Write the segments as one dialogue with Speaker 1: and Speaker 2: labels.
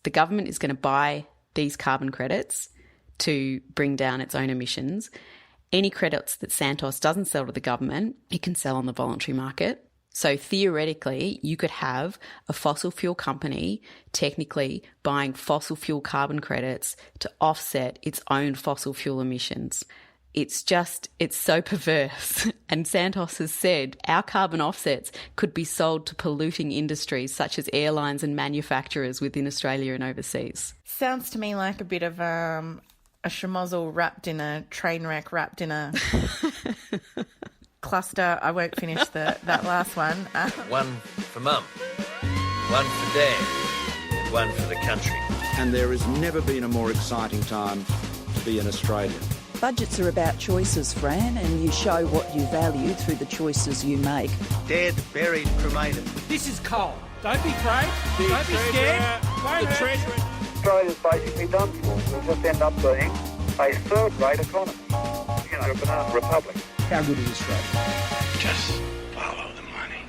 Speaker 1: the government is going to buy these carbon credits to bring down its own emissions. Any credits that Santos doesn't sell to the government, it can sell on the voluntary market. So theoretically, you could have a fossil fuel company technically buying fossil fuel carbon credits to offset its own fossil fuel emissions. It's so perverse. And Santos has said our carbon offsets could be sold to polluting industries such as airlines and manufacturers within Australia and overseas.
Speaker 2: Sounds to me like a bit of a schmozzle wrapped in a train wreck, wrapped in a cluster. I won't finish that last one.
Speaker 3: One for Mum, one for Dad, and one for the country.
Speaker 4: And there has never been a more exciting time to be an Australian.
Speaker 5: Budgets are about choices, Fran, and you show what you value through the choices you make.
Speaker 3: Dead, buried, cremated.
Speaker 6: This is coal. Don't be afraid. Don't be scared.
Speaker 7: Australia's basically done for. We'll just end up being a third-rate economy. You know, a banana republic.
Speaker 6: How good is Australia?
Speaker 3: Just follow the money.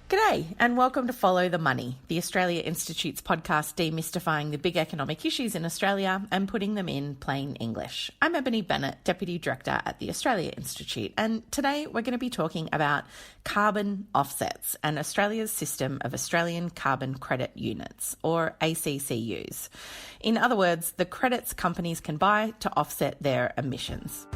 Speaker 2: G'day and welcome to Follow the Money, the Australia Institute's podcast demystifying the big economic issues in Australia and putting them in plain English. I'm Ebony Bennett, Deputy Director at the Australia Institute, and today we're going to be talking about carbon offsets and Australia's system of Australian Carbon Credit Units, or ACCUs. In other words, the credits companies can buy to offset their emissions.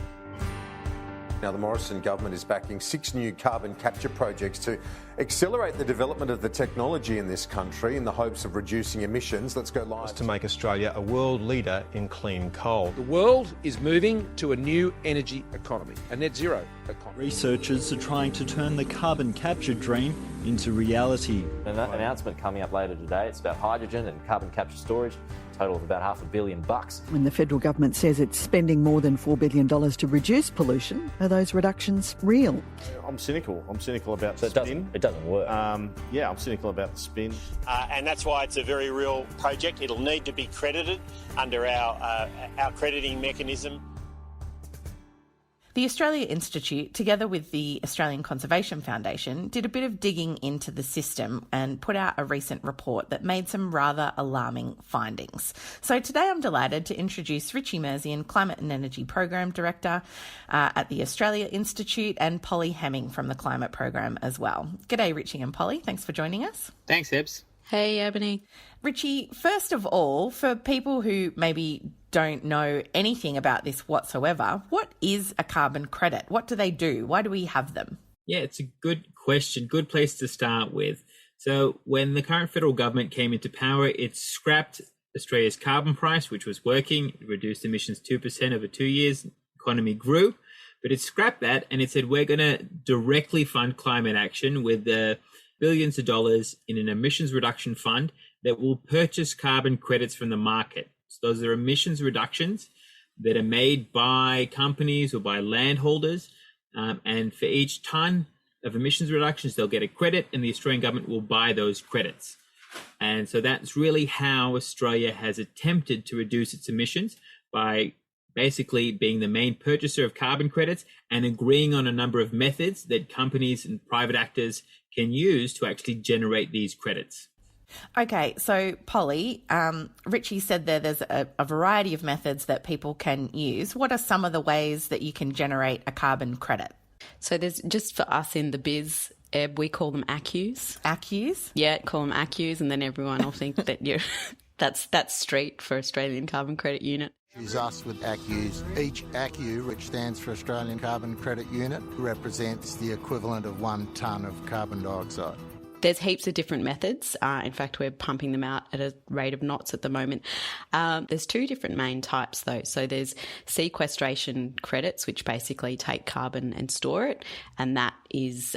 Speaker 8: Now, the Morrison government is backing 6 new carbon capture projects to accelerate the development of the technology in this country in the hopes of reducing emissions. Let's go live.
Speaker 9: To make Australia a world leader in clean coal.
Speaker 6: The world is moving to a new energy economy, a net zero economy.
Speaker 10: Researchers are trying to turn the carbon capture dream into reality.
Speaker 11: An announcement coming up later today. It's about hydrogen and carbon capture storage. Total of about $500 million.
Speaker 5: When the federal government says it's spending more than $4 billion to reduce pollution, are those reductions real?
Speaker 12: I'm cynical. I'm cynical about the
Speaker 11: spin. It doesn't work.
Speaker 12: I'm cynical about the spin.
Speaker 13: And that's why it's a very real project. It'll need to be credited under our crediting mechanism.
Speaker 2: The Australia Institute, together with the Australian Conservation Foundation, did a bit of digging into the system and put out a recent report that made some rather alarming findings. So today I'm delighted to introduce Richie Merzian, Climate and Energy Program Director at the Australia Institute, and Polly Hemming from the Climate Program as well. G'day, Richie and Polly. Thanks for joining us.
Speaker 14: Thanks, Ebs.
Speaker 1: Hey, Ebony.
Speaker 2: Richie, first of all, for people who maybe don't know anything about this whatsoever, what is a carbon credit? What do they do? Why do we have them?
Speaker 14: Yeah, it's a good question. Good place to start with. So when the current federal government came into power, it scrapped Australia's carbon price, which was working. It reduced emissions 2% over 2 years. Economy grew, but it scrapped that and it said, we're going to directly fund climate action with billions of dollars in an emissions reduction fund that will purchase carbon credits from the market. So those are emissions reductions that are made by companies or by landholders. And for each ton of emissions reductions, they'll get a credit and the Australian government will buy those credits. And so that's really how Australia has attempted to reduce its emissions, by basically being the main purchaser of carbon credits and agreeing on a number of methods that companies and private actors can use to actually generate these credits.
Speaker 2: Okay, so Polly, Richie said there's a variety of methods that people can use. What are some of the ways that you can generate a carbon credit?
Speaker 1: So there's, just for us in the biz, Eb, we call them ACCUs.
Speaker 2: ACCUs?
Speaker 1: Yeah, call them ACCUs, and then everyone will think that that's street for Australian Carbon Credit Unit.
Speaker 15: Is us with ACCUs. Each ACCU, which stands for Australian Carbon Credit Unit, represents the equivalent of 1 tonne of carbon dioxide.
Speaker 1: There's heaps of different methods. In fact, we're pumping them out at a rate of knots at the moment. There's 2 different main types, though. So there's sequestration credits, which basically take carbon and store it, and that is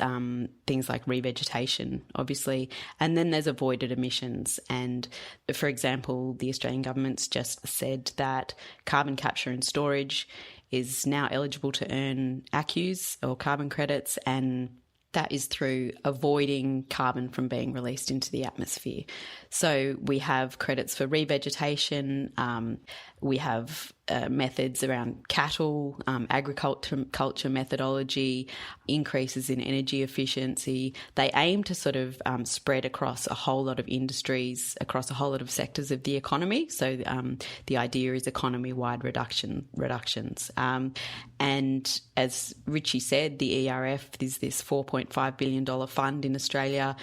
Speaker 1: things like revegetation, obviously. And then there's avoided emissions. And, for example, the Australian government's just said that carbon capture and storage is now eligible to earn ACCUs or carbon credits, and that is through avoiding carbon from being released into the atmosphere. So we have credits for revegetation, we have methods around cattle, agriculture methodology, increases in energy efficiency. They aim to sort of spread across a whole lot of industries, across a whole lot of sectors of the economy. So the idea is economy-wide reductions. And as Richie said, the ERF is this $4.5 billion fund in Australia,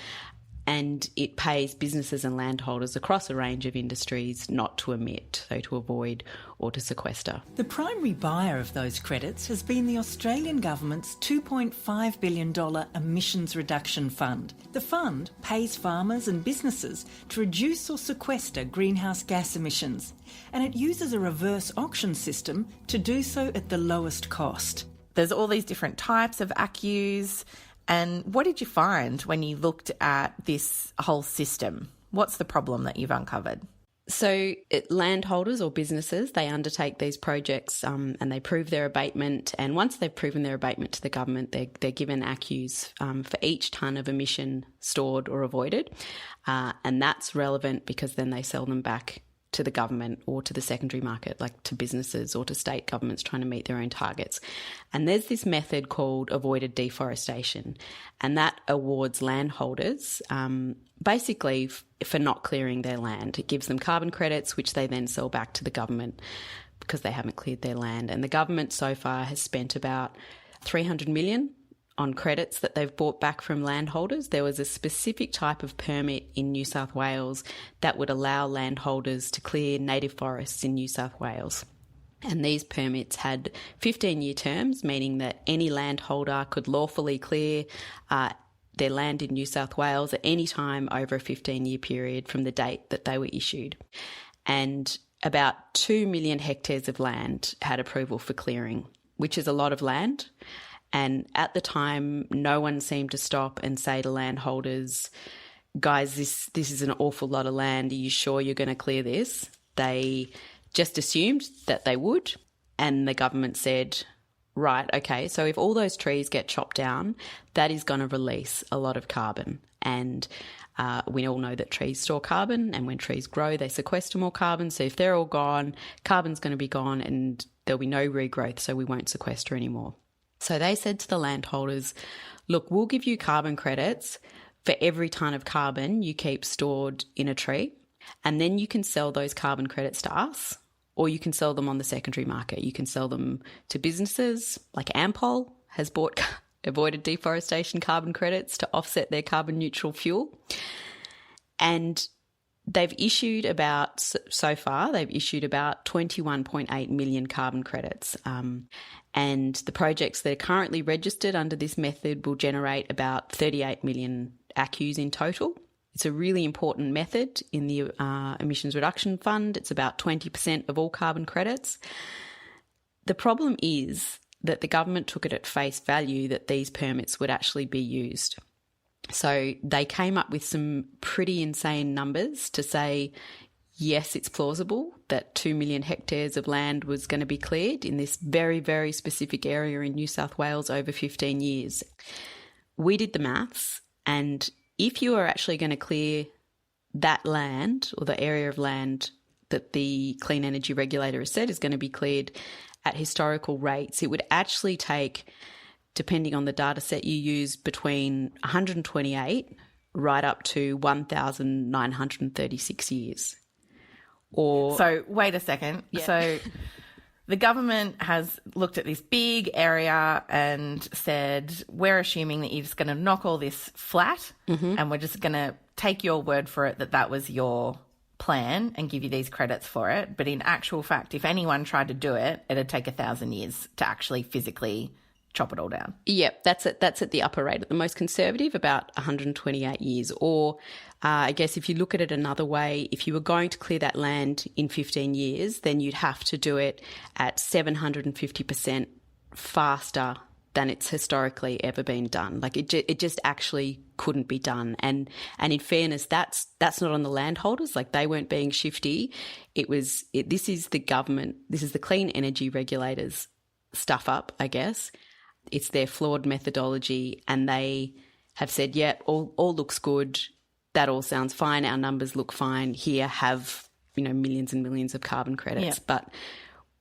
Speaker 1: and it pays businesses and landholders across a range of industries not to emit, so to avoid or to sequester.
Speaker 16: The primary buyer of those credits has been the Australian government's $2.5 billion emissions reduction fund. The fund pays farmers and businesses to reduce or sequester greenhouse gas emissions, and it uses a reverse auction system to do so at the lowest cost.
Speaker 2: There's all these different types of ACCUs. And what did you find when you looked at this whole system? What's the problem that you've uncovered?
Speaker 1: So landholders or businesses, they undertake these projects and they prove their abatement. And once they've proven their abatement to the government, they're given ACCUs for each tonne of emission stored or avoided. And that's relevant because then they sell them back to the government or to the secondary market, like to businesses or to state governments trying to meet their own targets. And there's this method called avoided deforestation, and that awards landholders basically for not clearing their land. It gives them carbon credits, which they then sell back to the government because they haven't cleared their land. And the government so far has spent about $300 million on credits that they've bought back from landholders. There was a specific type of permit in New South Wales that would allow landholders to clear native forests in New South Wales. And these permits had 15-year terms, meaning that any landholder could lawfully clear their land in New South Wales at any time over a 15-year period from the date that they were issued. And about 2 million hectares of land had approval for clearing, which is a lot of land. And at the time, no one seemed to stop and say to landholders, guys, this is an awful lot of land. Are you sure you're going to clear this? They just assumed that they would. And the government said, right, okay, so if all those trees get chopped down, that is going to release a lot of carbon. And we all know that trees store carbon, and when trees grow, they sequester more carbon. So if they're all gone, carbon's going to be gone and there'll be no regrowth, so we won't sequester anymore. So they said to the landholders, look, we'll give you carbon credits for every tonne of carbon you keep stored in a tree, and then you can sell those carbon credits to us, or you can sell them on the secondary market. You can sell them to businesses, like Ampol has bought avoided deforestation carbon credits to offset their carbon neutral fuel. And they've issued about 21.8 million carbon credits. And the projects that are currently registered under this method will generate about 38 million ACCUs in total. It's a really important method in the Emissions Reduction Fund. It's about 20% of all carbon credits. The problem is that the government took it at face value that these permits would actually be used. So they came up with some pretty insane numbers to say, yes, it's plausible that 2 million hectares of land was going to be cleared in this very, very specific area in New South Wales over 15 years. We did the maths, and if you are actually going to clear that land, or the area of land that the Clean Energy Regulator has said is going to be cleared at historical rates, it would actually take, depending on the data set you use, between 128 right up to 1,936 years.
Speaker 2: So wait a second. Yeah. So the government has looked at this big area and said, we're assuming that you're just going to knock all this flat, and we're just going to take your word for it that was your plan and give you these credits for it. But in actual fact, if anyone tried to do it, it'd take 1,000 years to actually physically chop it all down.
Speaker 1: Yep, that's at the upper rate. At the most conservative, about 128 years. Or I guess if you look at it another way, if you were going to clear that land in 15 years, then you'd have to do it at 750% faster than it's historically ever been done. Like it just actually couldn't be done. And in fairness, that's not on the landholders. Like they weren't being shifty. This is the government. This is the Clean Energy Regulators stuff up, I guess. It's their flawed methodology, and they have said, yeah, all looks good. That all sounds fine. Our numbers look fine. Here, have millions and millions of carbon credits. Yeah. But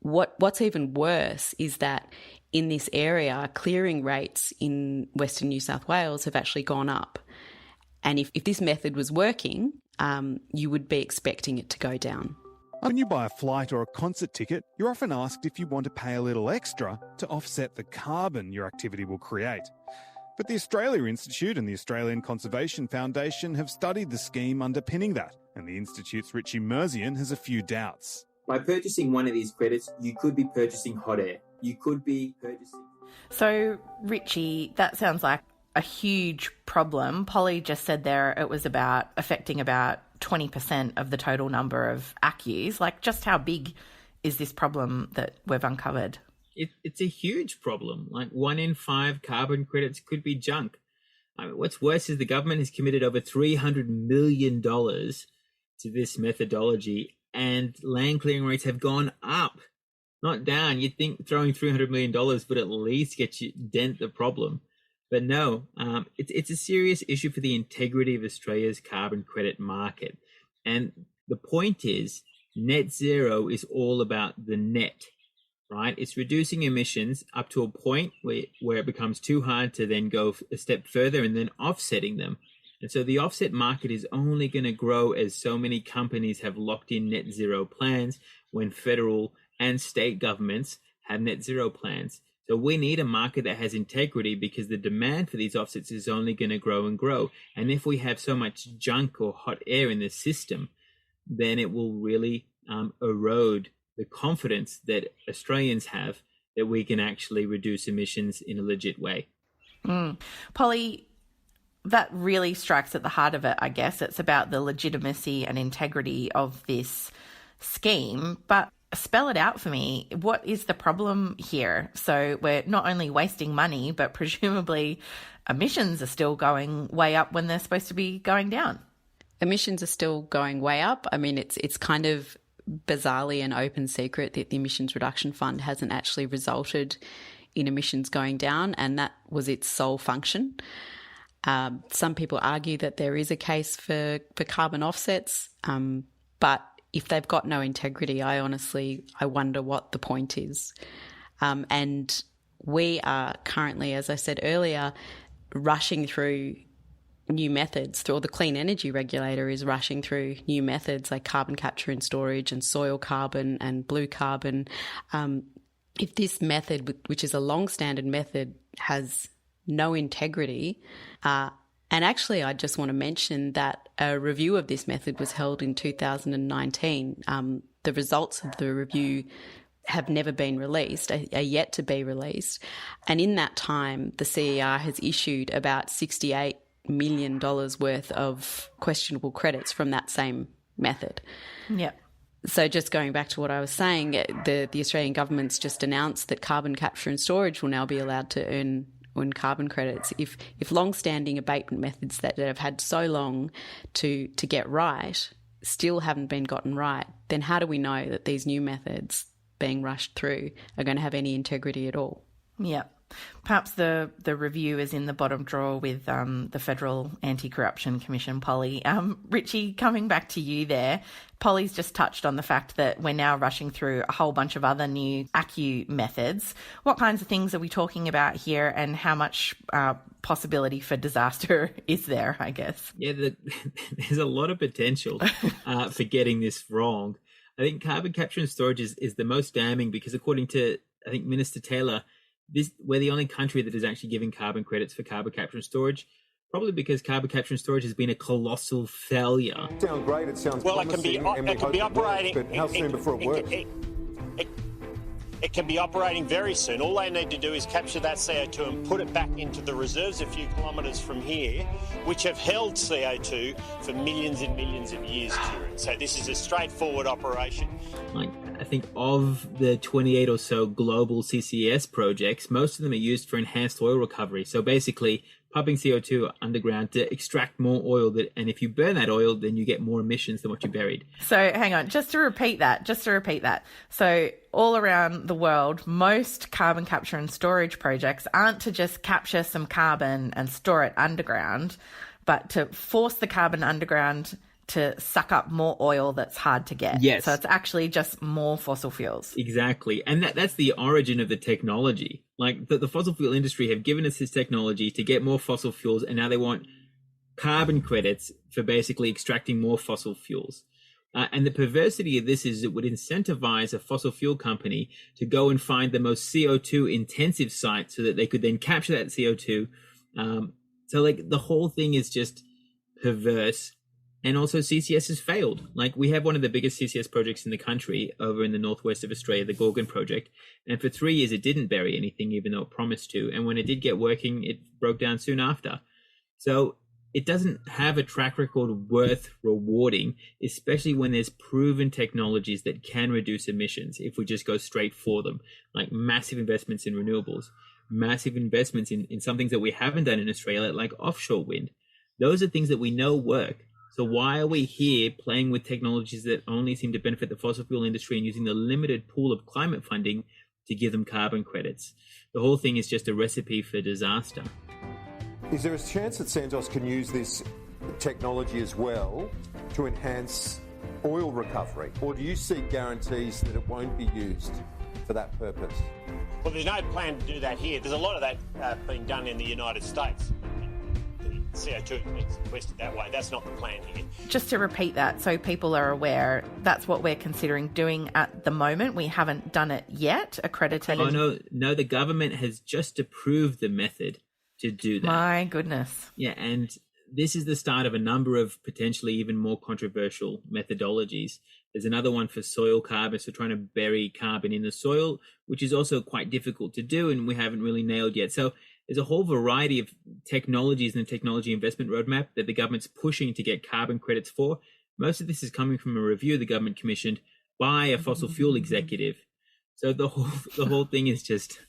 Speaker 1: What's even worse is that in this area, clearing rates in Western New South Wales have actually gone up. And if this method was working, you would be expecting it to go down.
Speaker 17: When you buy a flight or a concert ticket, you're often asked if you want to pay a little extra to offset the carbon your activity will create. But the Australia Institute and the Australian Conservation Foundation have studied the scheme underpinning that, and the Institute's Richie Merzian has a few doubts.
Speaker 14: By purchasing one of these credits, you could be purchasing hot air. You could be purchasing...
Speaker 2: So, Richie, that sounds like a huge problem. Polly just said there it was affecting about 20% of the total number of ACCUs. Like, just how big is this problem that we've uncovered?
Speaker 14: It's a huge problem. Like 1 in 5 carbon credits could be junk. I mean, what's worse is the government has committed over $300 million to this methodology, and land clearing rates have gone up, not down. You'd think throwing $300 million would at least get you dent the problem. But no, it's a serious issue for the integrity of Australia's carbon credit market. And the point is, net zero is all about the net, right? It's reducing emissions up to a point where it becomes too hard to then go a step further and then offsetting them. And so the offset market is only going to grow as so many companies have locked in net zero plans when federal and state governments have net zero plans. So we need a market that has integrity, because the demand for these offsets is only going to grow and grow. And if we have so much junk or hot air in the system, then it will really erode the confidence that Australians have that we can actually reduce emissions in a legit way.
Speaker 2: Polly, that really strikes at the heart of it, I guess. It's about the legitimacy and integrity of this scheme. But spell it out for me. What is the problem here? So we're not only wasting money, but presumably emissions are still going way up when they're supposed to be going down.
Speaker 1: Emissions are still going way up. I mean, it's kind of bizarrely an open secret that the Emissions Reduction Fund hasn't actually resulted in emissions going down, and that was its sole function. Some people argue that there is a case for carbon offsets, but if they've got no integrity, I wonder what the point is. And we are currently, as I said earlier, rushing through new methods. The Clean Energy Regulator is rushing through new methods like carbon capture and storage and soil carbon and blue carbon. If this method, which is a long-standing method, has no integrity, and actually, I just want to mention that a review of this method was held in 2019. The results of the review have never been released, are yet to be released. And in that time, the CER has issued about $68 million worth of questionable credits from that same method.
Speaker 2: Yeah.
Speaker 1: So just going back to what I was saying, the Australian government's just announced that carbon capture and storage will now be allowed to earn carbon credits. If long-standing abatement methods that have had so long to get right still haven't been gotten right, then how do we know that these new methods being rushed through are going to have any integrity at all?
Speaker 2: Yeah. Perhaps the review is in the bottom drawer with the Federal Anti-Corruption Commission, Polly. Richie, coming back to you there, Polly's just touched on the fact that we're now rushing through a whole bunch of other new ACCU methods. What kinds of things are we talking about here, and how much possibility for disaster is there, I guess?
Speaker 14: Yeah, there's a lot of potential for getting this wrong. I think carbon capture and storage is the most damning, because according to, I think, Minister Taylor, we're the only country that is actually giving carbon credits for carbon capture and storage, probably because carbon capture and storage has been a colossal failure.
Speaker 8: It sounds great, it sounds
Speaker 13: well,
Speaker 8: promising,
Speaker 13: it can be operating,
Speaker 8: but how soon before it works?
Speaker 13: It can be operating very soon. All they need to do is capture that CO2 and put it back into the reserves a few kilometres from here, which have held CO2 for millions and millions of years, Kieran. So this is a straightforward operation.
Speaker 14: I think of the 28 or so global CCS projects, most of them are used for enhanced oil recovery. So basically pumping CO2 underground to extract more oil, and if you burn that oil, then you get more emissions than what you buried.
Speaker 2: So hang on, just to repeat that. So all around the world, most carbon capture and storage projects aren't to just capture some carbon and store it underground, but to force the carbon underground to suck up more oil that's hard to get.
Speaker 14: Yes.
Speaker 2: So it's actually just more fossil fuels.
Speaker 14: Exactly. And that's the origin of the technology. Like the fossil fuel industry have given us this technology to get more fossil fuels, and now they want carbon credits for basically extracting more fossil fuels. And the perversity of this is it would incentivize a fossil fuel company to go and find the most CO2 intensive site so that they could then capture that CO2. So like the whole thing is just perverse. And also CCS has failed. Like we have one of the biggest CCS projects in the country over in the northwest of Australia, the Gorgon project. And for 3 years, it didn't bury anything, even though it promised to. And when it did get working, it broke down soon after. So it doesn't have a track record worth rewarding, especially when there's proven technologies that can reduce emissions if we just go straight for them, like massive investments in renewables, massive investments in some things that we haven't done in Australia, like offshore wind. Those are things that we know work. So why are we here playing with technologies that only seem to benefit the fossil fuel industry and using the limited pool of climate funding to give them carbon credits? The whole thing is just a recipe for disaster.
Speaker 8: Is there a chance that Santos can use this technology as well to enhance oil recovery? Or do you seek guarantees that it won't be used for that purpose?
Speaker 13: Well, there's no plan to do that here. There's a lot of that being done in the United States. CO2 is sequestered that way. That's not the plan here.
Speaker 2: Just to repeat that so people are aware, that's what we're considering doing at the moment. We haven't done it yet, accredited.
Speaker 14: Oh, no, the government has just approved the method to do that.
Speaker 2: My goodness.
Speaker 14: Yeah, and this is the start of a number of potentially even more controversial methodologies. There's another one for soil carbon, so trying to bury carbon in the soil, which is also quite difficult to do and we haven't really nailed yet. So there's a whole variety of technologies in the technology investment roadmap that the government's pushing to get carbon credits for. Most of this is coming from a review the government commissioned by a fossil fuel executive. So the whole thing is just,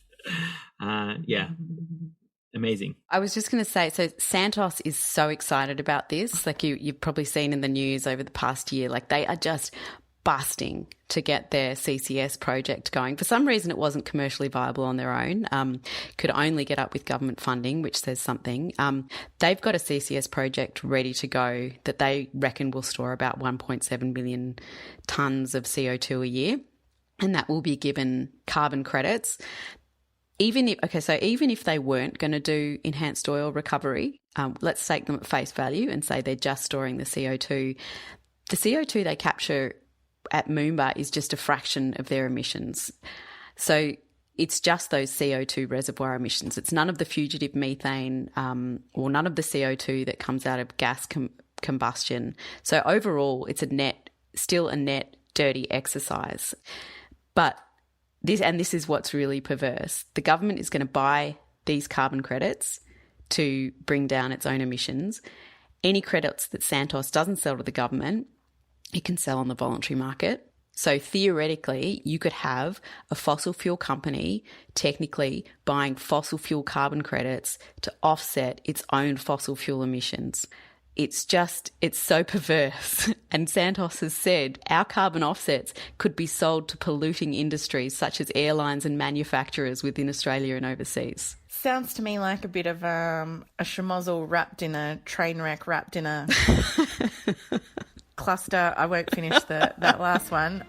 Speaker 14: amazing.
Speaker 1: I was just going to say, so Santos is so excited about this. Like you've probably seen in the news over the past year, like they are just busting to get their CCS project going. For some reason, it wasn't commercially viable on their own. Could only get up with government funding, which says something. They've got a CCS project ready to go that they reckon will store about 1.7 million tonnes of CO2 a year, and that will be given carbon credits. Even if they weren't going to do enhanced oil recovery, let's take them at face value and say they're just storing the CO2. The CO2 they capture at Moomba is just a fraction of their emissions. So it's just those CO2 reservoir emissions. It's none of the fugitive methane or none of the CO2 that comes out of gas combustion. So overall, it's still a net dirty exercise. But this is what's really perverse. The government is going to buy these carbon credits to bring down its own emissions. Any credits that Santos doesn't sell to the government, it can sell on the voluntary market. So theoretically, you could have a fossil fuel company technically buying fossil fuel carbon credits to offset its own fossil fuel emissions. It's so perverse. And Santos has said our carbon offsets could be sold to polluting industries such as airlines and manufacturers within Australia and overseas.
Speaker 2: Sounds to me like a bit of a schmozzle wrapped in a train wreck, wrapped in a cluster. I won't finish that last one.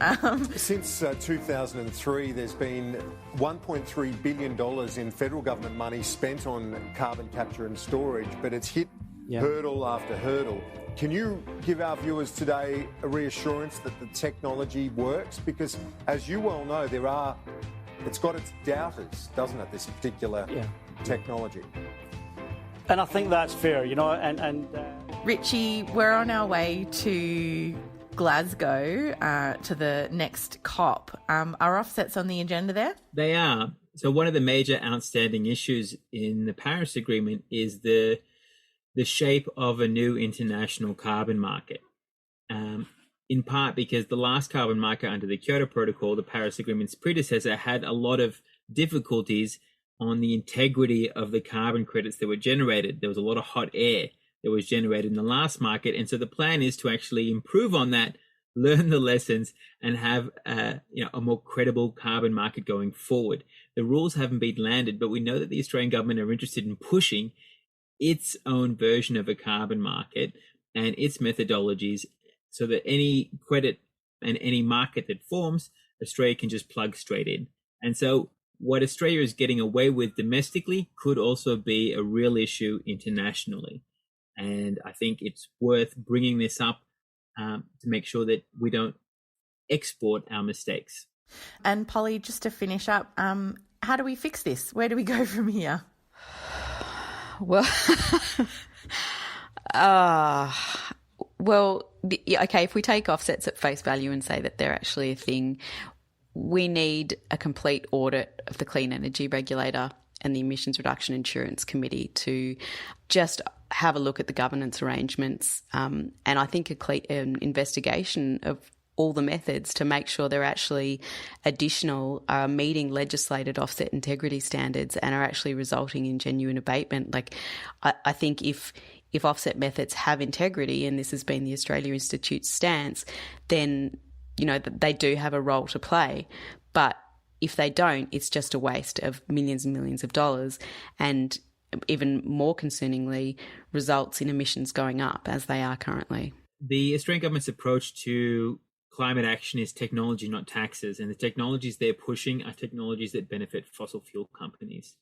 Speaker 8: Since 2003, there's been $1.3 billion in federal government money spent on carbon capture and storage, but it's hit hurdle after hurdle. Can you give our viewers today a reassurance that the technology works? Because, as you well know, it's got its doubters, doesn't it, this particular technology?
Speaker 18: And I think that's fair, and
Speaker 2: Richie, we're on our way to Glasgow to the next COP. Are offsets on the agenda there?
Speaker 14: They are. So one of the major outstanding issues in the Paris Agreement is the shape of a new international carbon market, in part because the last carbon market under the Kyoto Protocol, the Paris Agreement's predecessor, had a lot of difficulties on the integrity of the carbon credits that were generated. There was a lot of hot air that was generated in the last market. And so the plan is to actually improve on that, learn the lessons, and have a more credible carbon market going forward. The rules haven't been landed, but we know that the Australian government are interested in pushing its own version of a carbon market and its methodologies so that any credit and any market that forms, Australia can just plug straight in. And so what Australia is getting away with domestically could also be a real issue internationally. And I think it's worth bringing this up to make sure that we don't export our mistakes.
Speaker 2: And Polly, just to finish up, how do we fix this? Where do we go from here?
Speaker 1: Well, okay, if we take offsets at face value and say that they're actually a thing, we need a complete audit of the Clean Energy Regulator and the Emissions Reduction Insurance Committee to just have a look at the governance arrangements, and I think an investigation of all the methods to make sure they're actually additional, meeting legislated offset integrity standards and are actually resulting in genuine abatement. Like, I think if offset methods have integrity, and this has been the Australia Institute's stance, then, you know, they do have a role to play. But if they don't, it's just a waste of millions and millions of dollars, and even more concerningly, results in emissions going up as they are currently.
Speaker 14: The Australian government's approach to climate action is technology, not taxes. And the technologies they're pushing are technologies that benefit fossil fuel companies.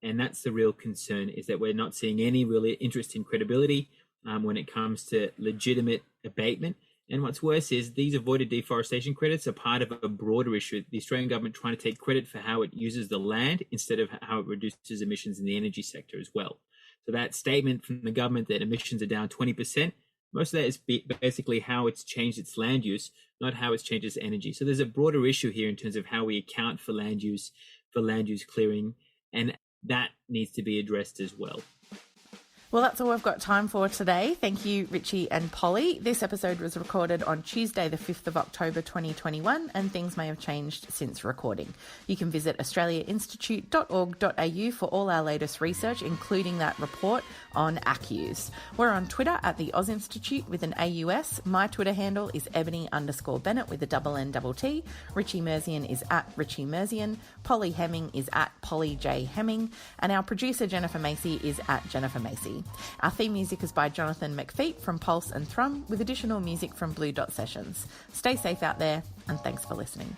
Speaker 14: And that's the real concern, is that we're not seeing any real interest in credibility when it comes to legitimate abatement. And what's worse is these avoided deforestation credits are part of a broader issue. The Australian government trying to take credit for how it uses the land instead of how it reduces emissions in the energy sector as well. So that statement from the government that emissions are down 20%, most of that is basically how it's changed its land use, not how it's changed its energy. So there's a broader issue here in terms of how we account for land use clearing, and that needs to be addressed as well.
Speaker 2: Well, that's all we've got time for today. Thank you, Richie and Polly. This episode was recorded on Tuesday, the 5th of October 2021, and things may have changed since recording. You can visit australiainstitute.org.au for all our latest research, including that report on ACCUs. We're on Twitter at the Oz Institute with an AUS. My Twitter handle is Ebony_Bennett with a _NTT. Richie Merzian is at Richie Merzian. Polly Hemming is at Polly J Hemming. And our producer, Jennifer Macy, is at Jennifer Macy. Our theme music is by Jonathan McFeet from Pulse and Thrum, with additional music from Blue Dot Sessions. Stay safe out there, and thanks for listening.